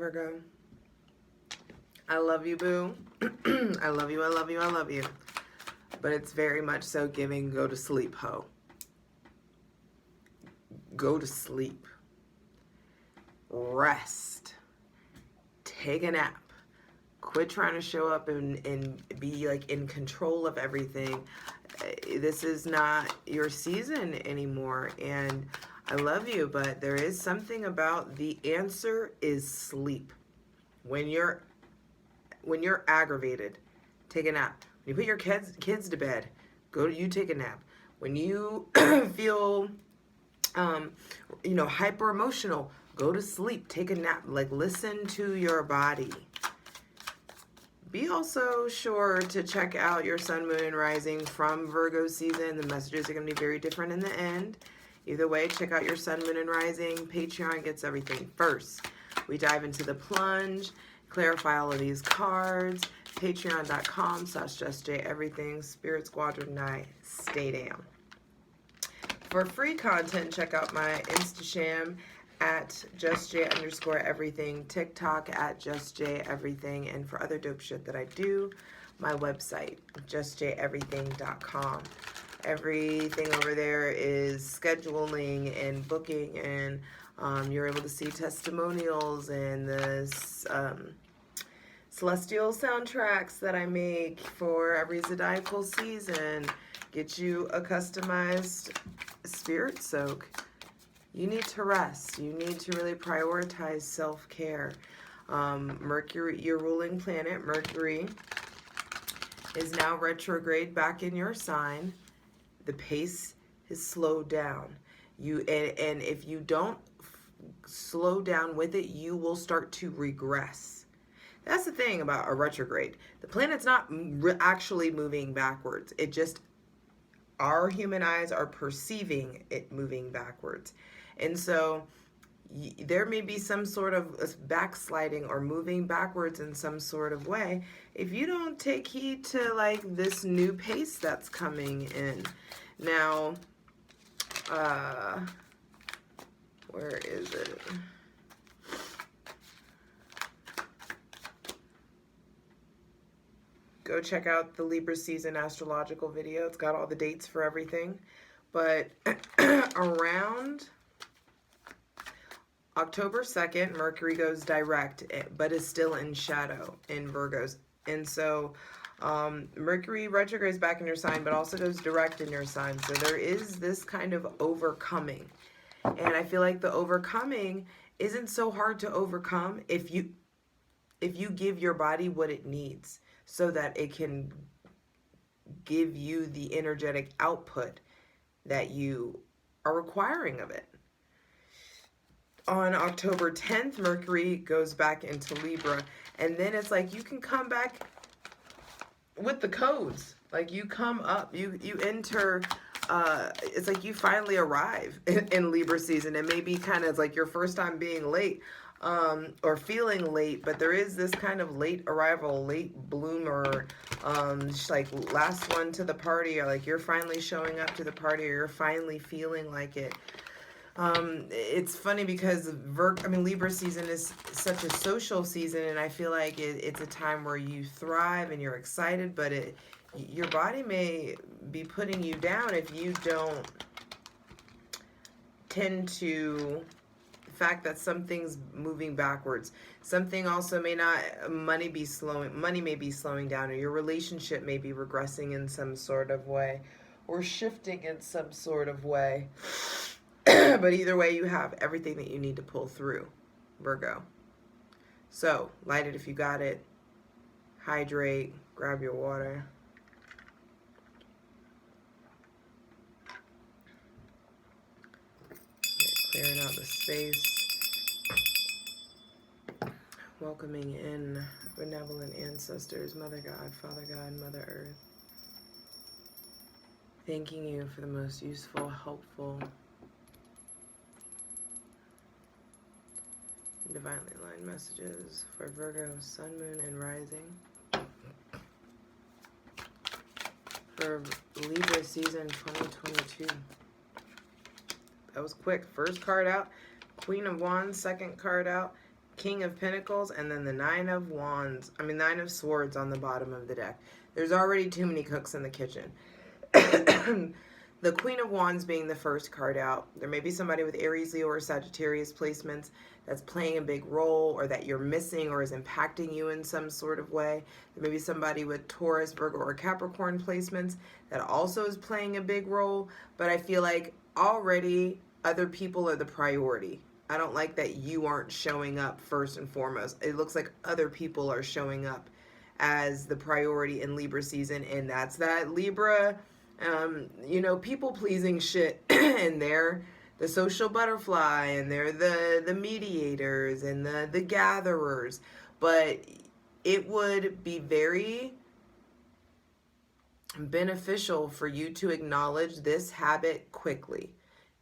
Virgo. I love you, boo. I love you, I love you, I love you. But it's very much so giving go to sleep, ho. Go to sleep. Rest. Take a nap. Quit trying to show up and be like in control of everything. This is not your season anymore. And I love you, but there is something about the answer is sleep. When you're aggravated, take a nap. When you put your kids to bed, you take a nap. When you feel hyper emotional, go to sleep, take a nap. Like, listen to your body. Be also sure to check out your sun, moon, and rising from Virgo season. The messages are going to be very different in the end. Either way, check out your sun, moon, and rising. Patreon gets everything first. We dive into the plunge, clarify all of these cards. Patreon.com/justjeverything. Spirit Squadron Night. Stay down. For free content, check out my Instasham at justj_everything, TikTok at justjeverything, and for other dope shit that I do, my website, justjeverything.com. Everything over there is scheduling and booking, and you're able to see testimonials and the celestial soundtracks that I make for every zodiacal season. Get you a customized spirit soak. You need to rest. You need to really prioritize self-care. Mercury, your ruling planet, Mercury, is now retrograde back in your sign. The pace is slowed down. And if you don't slow down with it, you will start to regress. That's the thing about a retrograde. The planet's not actually moving backwards. It just, our human eyes are perceiving it moving backwards. And so there may be some sort of backsliding or moving backwards in some sort of way if you don't take heed to like this new pace that's coming in. Now, where is it? Go check out the Libra season astrological video. It's got all the dates for everything. But around October 2nd, Mercury goes direct, but is still in shadow in Virgos. And so Mercury retrogrades back in your sign, but also goes direct in your sign. So there is this kind of overcoming. And I feel like the overcoming isn't so hard to overcome if you give your body what it needs so that it can give you the energetic output that you are requiring of it. On October 10th, Mercury goes back into Libra, and then it's like you can come back with the codes. Like you come up, you enter, it's like you finally arrive in Libra season. It may be kind of like your first time being late, or feeling late, but there is this kind of late arrival, late bloomer, like last one to the party, or like you're finally showing up to the party, or you're finally feeling like it. It's funny because Libra season is such a social season, and I feel like it's a time where you thrive and you're excited, but your body may be putting you down if you don't tend to the fact that something's moving backwards. Something also money may be slowing down, or your relationship may be regressing in some sort of way, or shifting in some sort of way. But either way, you have everything that you need to pull through, Virgo. So, light it if you got it. Hydrate. Grab your water. Clearing out the space. Welcoming in benevolent ancestors, Mother God, Father God, Mother Earth. Thanking you for the most useful, helpful, divinely aligned messages for Virgo, Sun, Moon, and Rising. For Libra season 2022. That was quick. First card out, Queen of Wands. Second card out, King of Pentacles, and then the Nine of Wands. I mean, Nine of Swords on the bottom of the deck. There's already too many cooks in the kitchen. The Queen of Wands being the first card out. There may be somebody with Aries, Leo, or Sagittarius placements that's playing a big role, or that you're missing, or is impacting you in some sort of way. There may be somebody with Taurus, Virgo, or Capricorn placements that also is playing a big role, but I feel like already other people are the priority. I don't like that you aren't showing up first and foremost. It looks like other people are showing up as the priority in Libra season, and that's that Libra, you know, people-pleasing shit, and they're the social butterfly, and they're the mediators, and the gatherers, but it would be very beneficial for you to acknowledge this habit quickly.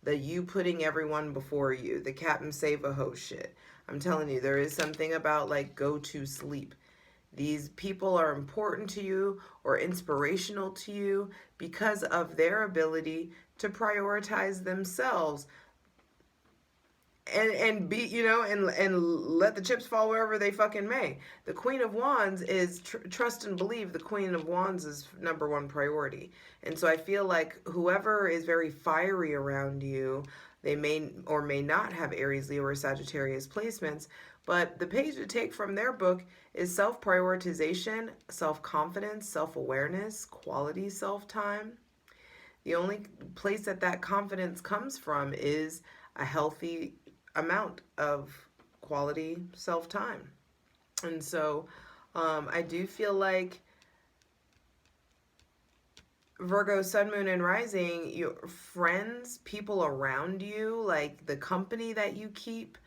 The you putting everyone before you, the Captain Save-A-Ho shit. I'm telling you, there is something about like go to sleep. These people are important to you or inspirational to you because of their ability to prioritize themselves and be, you know, and let the chips fall wherever they fucking may. The Queen of Wands is trust and believe. The Queen of Wands is #1 priority. And so I feel like whoever is very fiery around you, they may or may not have Aries, Leo, or Sagittarius placements, but the page to take from their book is self-prioritization, self-confidence, self-awareness, quality self-time. The only place that that confidence comes from is a healthy amount of quality self-time. And so I do feel like Virgo, Sun, Moon, and Rising, your friends, people around you, like the company that you keep,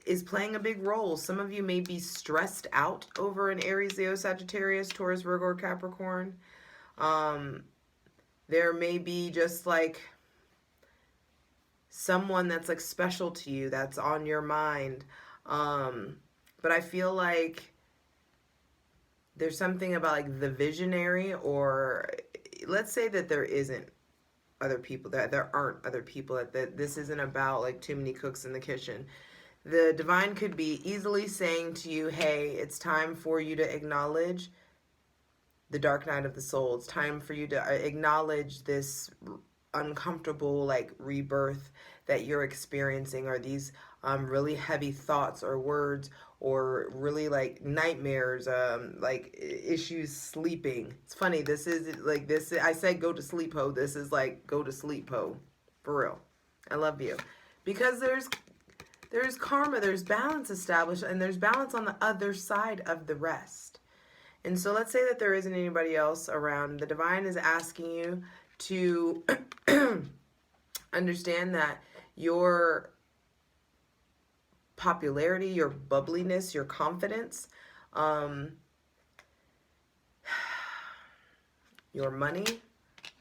is playing a big role. Some of you may be stressed out over an Aries, Leo, Sagittarius, Taurus, Virgo, or Capricorn. There may be just like someone that's like special to you that's on your mind. But I feel like there's something about like the visionary, or let's say that there isn't other people, that there aren't other people, that this isn't about like too many cooks in the kitchen. The divine could be easily saying to you, hey, it's time for you to acknowledge the dark night of the soul. It's time for you to acknowledge this uncomfortable like rebirth that you're experiencing, or these really heavy thoughts or words, or really like nightmares, like issues sleeping. It's funny, this is like this, I said go to sleep ho, this is like go to sleep ho, for real. I love you. Because there's karma, there's balance established, and there's balance on the other side of the rest. And so let's say that there isn't anybody else around. The divine is asking you to understand that your popularity, your bubbliness, your confidence, your money,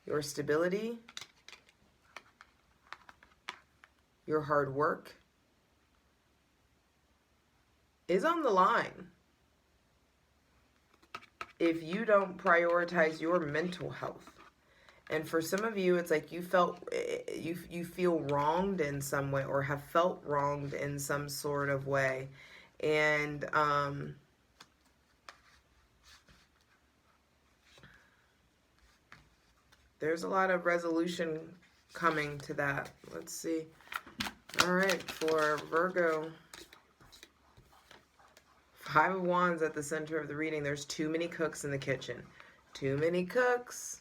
your stability, your hard work is on the line if you don't prioritize your mental health. And for some of you, it's like you feel wronged in some way, or have felt wronged in some sort of way. And there's a lot of resolution coming to that. Let's see. All right, for Virgo, 5 of Wands at the center of the reading. There's too many cooks in the kitchen. Too many cooks.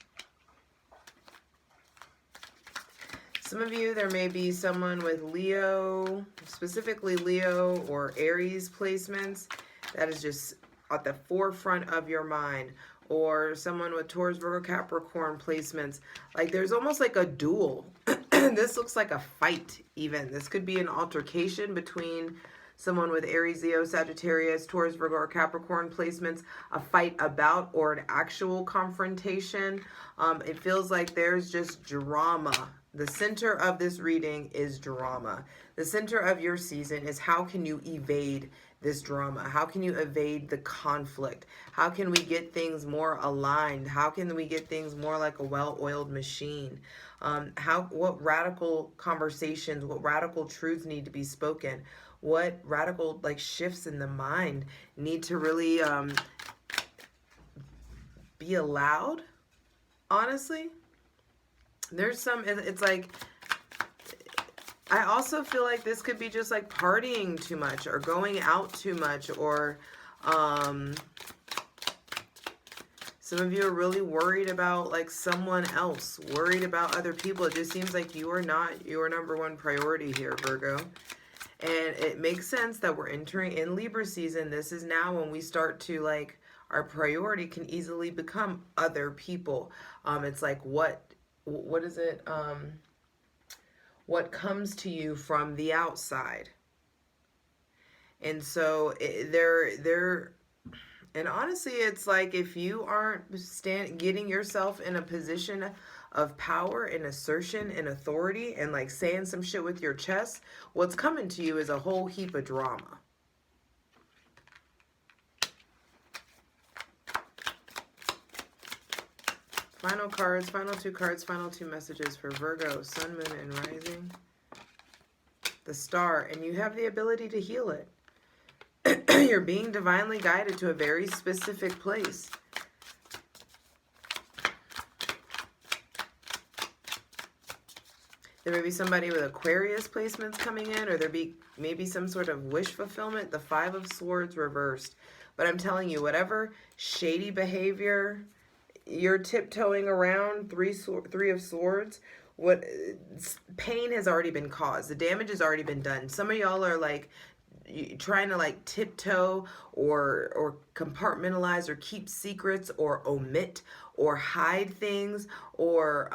Some of you, there may be someone with Leo, specifically Leo or Aries placements, that is just at the forefront of your mind. Or someone with Taurus, Virgo, Capricorn placements. Like there's almost like a duel. This looks like a fight even. This could be an altercation between someone with Aries, Leo, Sagittarius, Taurus, Virgo, or Capricorn placements, a fight about, or an actual confrontation. It feels like there's just drama. The center of this reading is drama. The center of your season is how can you evade this drama? How can you evade the conflict? How can we get things more aligned? How can we get things more like a well-oiled machine? What radical conversations, what radical truths need to be spoken? What radical like shifts in the mind need to really be allowed? Honestly, there's some, it's like, I also feel like this could be just like partying too much or going out too much, or some of you are really worried about like someone else, worried about other people. It just seems like you are not your number one priority here, Virgo. And it makes sense that we're entering in Libra season. This is now when we start to like, our priority can easily become other people. It's like, what is it? What comes to you from the outside. And so and honestly, it's like, if you aren't getting yourself in a position of power and assertion and authority and like saying some shit with your chest, what's coming to you is a whole heap of drama. Final cards, final two cards, final two messages for Virgo, Sun, Moon, and Rising. The Star, and you have the ability to heal it. You're being divinely guided to a very specific place. There may be somebody with Aquarius placements coming in, or there be maybe some sort of wish fulfillment. The Five of Swords reversed. But I'm telling you, whatever shady behavior you're tiptoeing around, Three of Swords, what pain has already been caused. The damage has already been done. Some of y'all are like trying to like tiptoe or compartmentalize or keep secrets or omit or hide things, or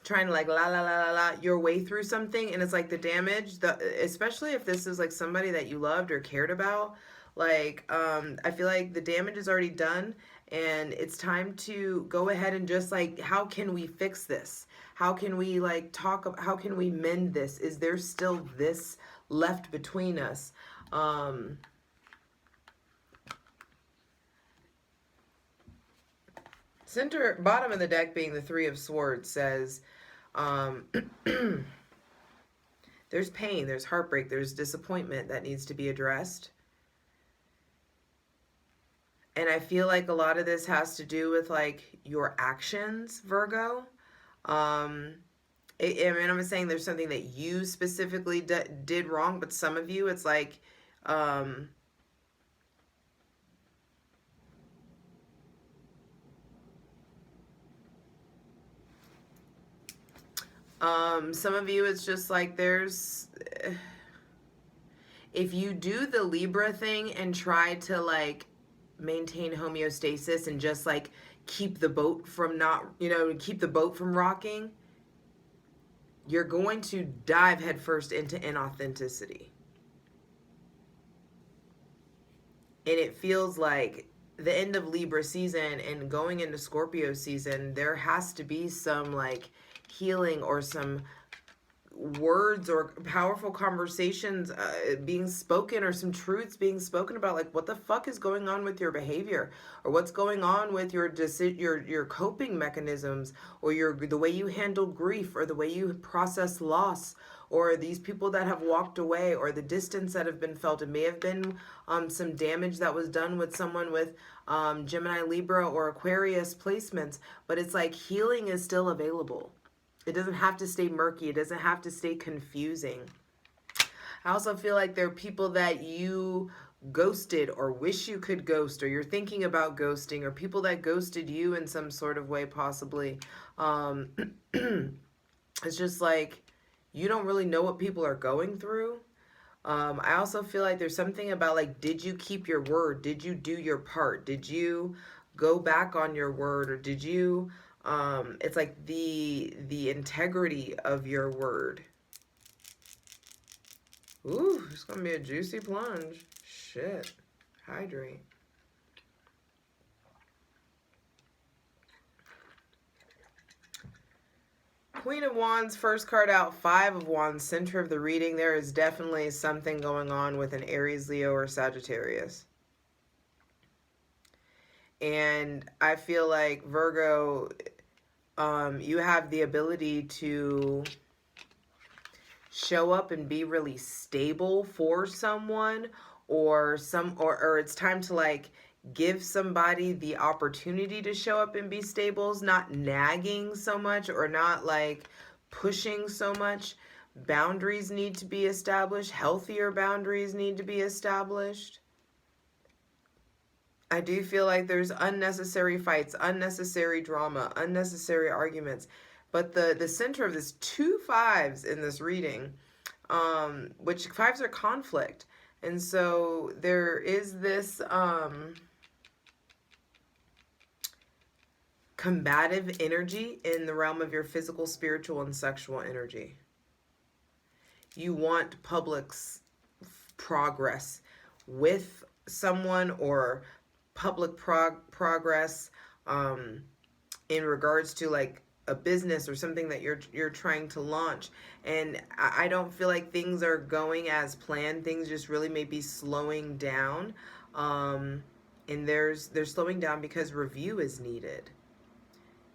trying to like la your way through something, and it's like the damage, especially if this is like somebody that you loved or cared about, like I feel like the damage is already done, and it's time to go ahead and just like, how can we fix this? How can we like how can we mend this? Is there still this left between us? Bottom of the deck being the Three of Swords says, there's pain, there's heartbreak, there's disappointment that needs to be addressed. And I feel like a lot of this has to do with like your actions, Virgo. I mean, I'm saying there's something that you specifically did wrong, but some of you, it's like, some of you, it's just like there's, if you do the Libra thing and try to like maintain homeostasis and just like keep the boat from keep the boat from rocking, you're going to dive headfirst into inauthenticity. And it feels like the end of Libra season and going into Scorpio season, there has to be some like healing or some words or powerful conversations being spoken, or some truths being spoken about like what the fuck is going on with your behavior, or what's going on with your coping mechanisms, or the way you handle grief, or the way you process loss, or these people that have walked away, or the distance that have been felt. It may have been some damage that was done with someone with Gemini, Libra, or Aquarius placements, but it's like healing is still available. It doesn't have to stay murky. It doesn't have to stay confusing. I also feel like there are people that you ghosted or wish you could ghost, or you're thinking about ghosting, or people that ghosted you in some sort of way, possibly. It's just like you don't really know what people are going through. I also feel like there's something about like, did you keep your word? Did you do your part? Did you go back on your word, or did you... it's like the integrity of your word. Ooh, it's gonna be a juicy plunge. Shit. Hydrate. Queen of Wands, first card out. Five of Wands, center of the reading. There is definitely something going on with an Aries, Leo, or Sagittarius. And I feel like Virgo, you have the ability to show up and be really stable for someone, or or it's time to like give somebody the opportunity to show up and be stable, not nagging so much or not like pushing so much. Boundaries need to be established. Healthier boundaries need to be established. I do feel like there's unnecessary fights, unnecessary drama, unnecessary arguments. But the center of this, 2 5s in this reading, which 5s are conflict. And so there is this combative energy in the realm of your physical, spiritual, and sexual energy. You want progress with someone, or public progress in regards to like a business or something that you're trying to launch. And I don't feel like things are going as planned. Things just really may be slowing down, and they're slowing down because review is needed.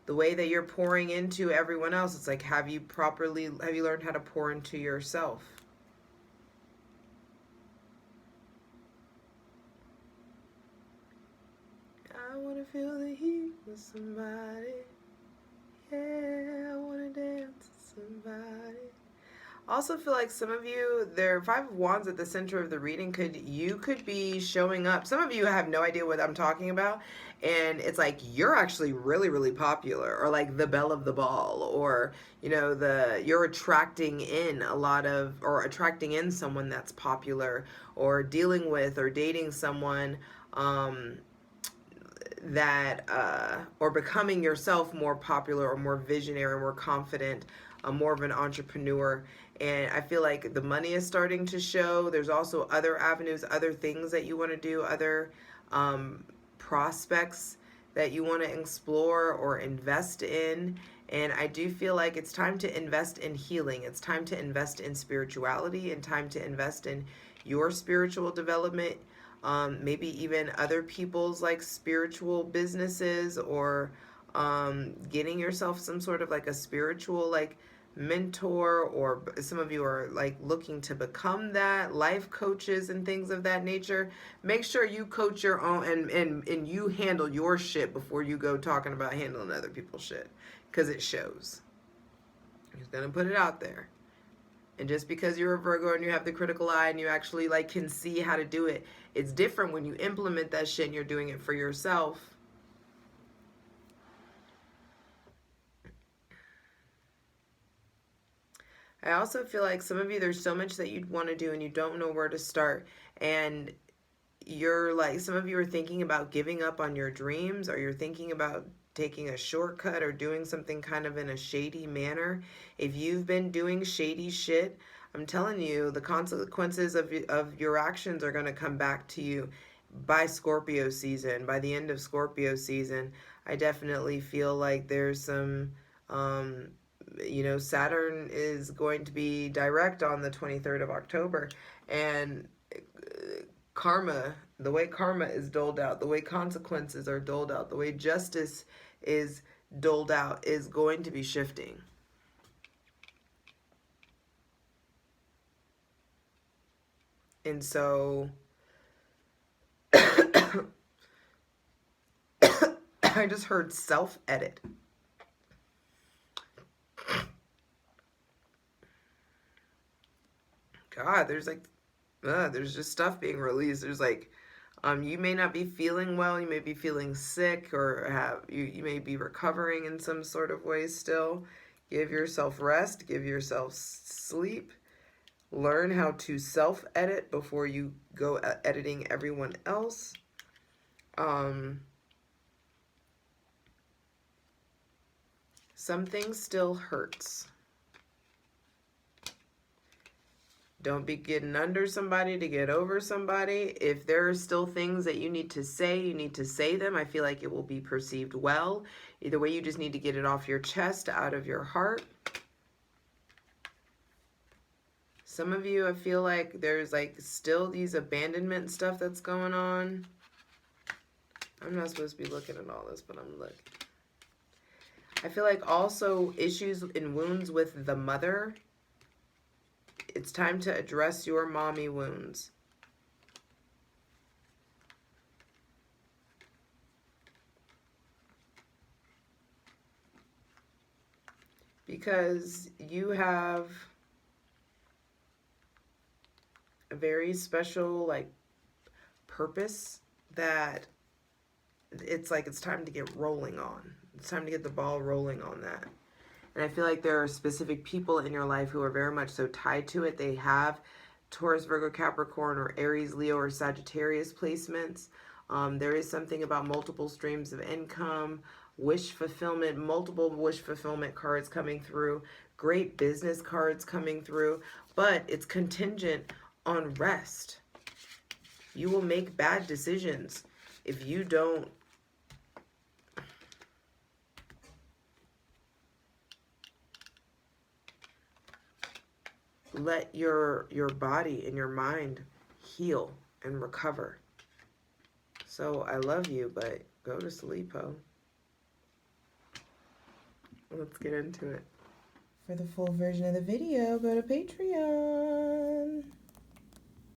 The way that you're pouring into everyone else, it's like, have you learned how to pour into yourself? I want to feel the heat with somebody. Yeah, I want to dance with somebody. Also feel like some of you, there are 5 of Wands at the center of the reading. You could be showing up. Some of you have no idea what I'm talking about, and it's like you're actually really, really popular, or like the belle of the ball, or you know, you're attracting in attracting in someone that's popular, or dealing with or dating someone or becoming yourself more popular, or more visionary, more confident, more of an entrepreneur. And I feel like the money is starting to show. There's also other avenues, other things that you want to do, other prospects that you want to explore or invest in. And I do feel like it's time to invest in healing. It's time to invest in spirituality, and time to invest in your spiritual development. Maybe even other people's like spiritual businesses, or getting yourself some sort of like a spiritual like mentor, or some of you are like looking to become that, life coaches and things of that nature. Make sure you coach your own, and you handle your shit before you go talking about handling other people's shit, because it shows. I'm just gonna put it out there. And just because you're a Virgo and you have the critical eye and you actually like can see how to do it, it's different when you implement that shit and you're doing it for yourself. I also feel like some of you, there's so much that you'd want to do and you don't know where to start. And you're like, some of you are thinking about giving up on your dreams, or you're thinking about taking a shortcut or doing something kind of in a shady manner. If you've been doing shady shit, I'm telling you, the consequences of your actions are going to come back to you by Scorpio season, by the end of Scorpio season. I definitely feel like there's some, Saturn is going to be direct on the 23rd of October, and karma, the way karma is doled out, the way consequences are doled out, the way justice is doled out is going to be shifting. And so I just heard self-edit. God, there's just stuff being released. There's like, you may not be feeling well, you may be feeling sick, or you may be recovering in some sort of way still. Give yourself rest, give yourself sleep. Learn how to self-edit before you go editing everyone else. Something still hurts. Don't be getting under somebody to get over somebody. If there are still things that you need to say them. I feel like it will be perceived well. Either way, you just need to get it off your chest, out of your heart. Some of you, I feel like there's like still these abandonment stuff that's going on. I'm not supposed to be looking at all this, but I'm looking. I feel like also issues and wounds with the mother. It's time to address your mommy wounds. Because you have a very special, like, purpose that it's like it's time to get rolling on. It's time to get the ball rolling on that. And I feel like there are specific people in your life who are very much so tied to it. They have Taurus, Virgo, Capricorn, or Aries, Leo, or Sagittarius placements. There is something about multiple streams of income, wish fulfillment, multiple wish fulfillment cards coming through, great business cards coming through, but it's contingent on rest. You will make bad decisions if you don't let your body and your mind heal and recover. So I love you, but go to sleep, ho. Let's get into it. For the full version of the video, go to Patreon.